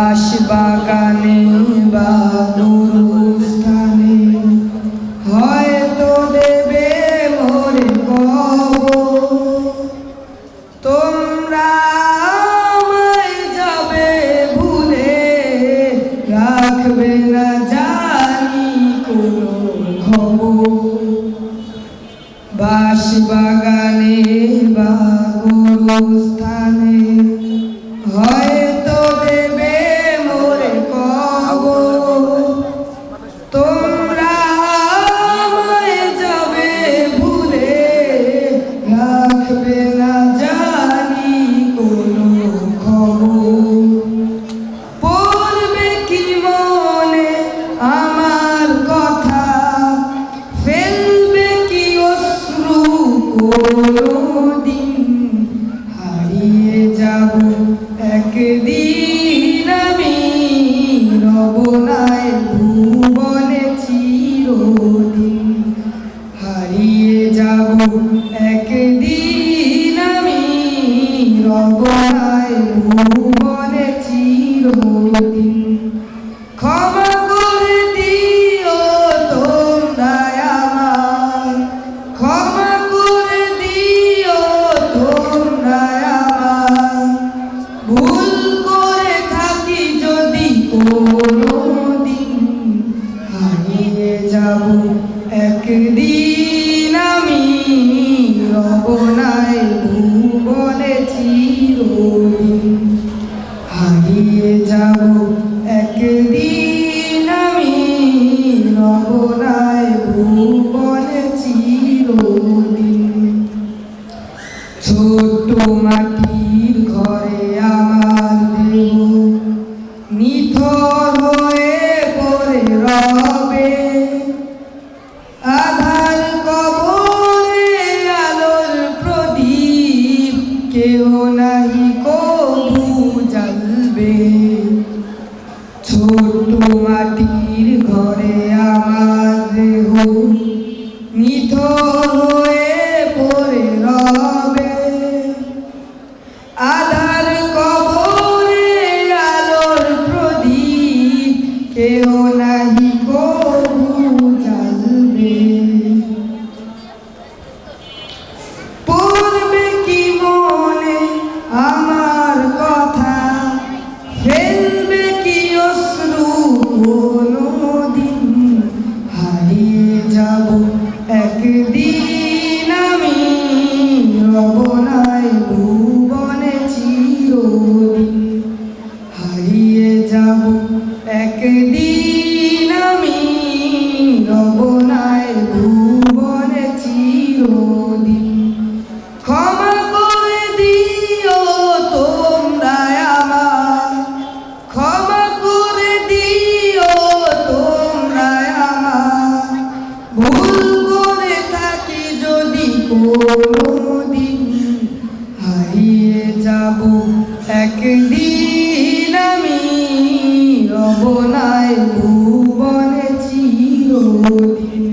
বাগানে বা গুরুস্থানে হয়তো দেবে মোরে কবর। তোমরা আমায় যাবে ভুলে, রাখবে না জানি কোনো খবর। বাগানে বা গুরুস্থানে হয়তো দেবে মোরে কবর। তোমরা আমায় যাবে ভুলে, রাখবে না জানি কোনো খবর। পড়বে কি মনে আমার কথা, ফেলবে কি অশ্রু কোনদিন। হারিয়ে যাব একদিন আমি, রব নাই ভুবনে চিরদিন। হারিয়ে যাব একদিন আমি, রব নাই ভুবনে চিরদিন। ক্ষমা করে দিও তোমরা আমায়, ক্ষমা করে দিও তোমরা আমায়। ভুল করে থাকি যদি কোনোদিন, হারিয়ে যাব একদিন আমি, রব নাই ভুবনে চিরদিন। হারিয়ে যাব একদিন আমি, রব নাই ভুবনে চিরদিন। ছোট্ট মাটির ঘরে আমার দেহ নিথর হয়ে পড়ে রবে। আধার কবরে আলোর প্রদীপ কেউ নাহি কবু জ্বালবে। ছোট মাটির ঘরে আমার দেহ নিথর হয়ে পড়ে রবে। আধার কবরে আলোর প্রদীপ কেউ নাহি কবু জ্বালবে। পড়বে কি মনে আমার কথা, ফেলবে কি অশ্রু কোনদিন। হারিয়ে যাব একদিন আমি, রব নাই ভুবনে চিরদিন। হারিয়ে যাব একদিন আমি, রব নাই ভুবনে চিরদিন। ক্ষমা করে দিও তোমরা আমায়, ক্ষমা করে দিও তোমরা আমায়। ভুল করে থাকি যদি কোনোদিন, হারিয়ে যাব একদিন আমি, রব নাই ভুবনে চিরদিন।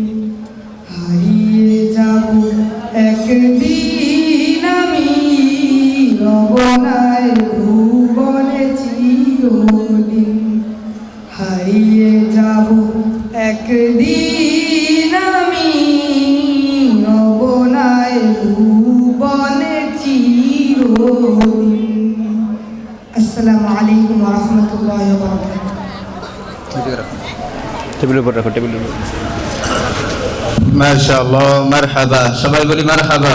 হারিয়ে যাব একদিন আমি, রব নাই ভুবনে চিরদিন। হারিয়ে যাব একদিন আমি, রব নাই ভুবনে চিরদিন। আসসালামু আলাইকুম ওয়া রাহমাতুল্লাহি ওয়া বারাকাতুহু। টেবিলের উপর রাখো, টেবিলের উপর। মাশাআল্লাহ, মারহাবা। সবাই বলি মারহাবা।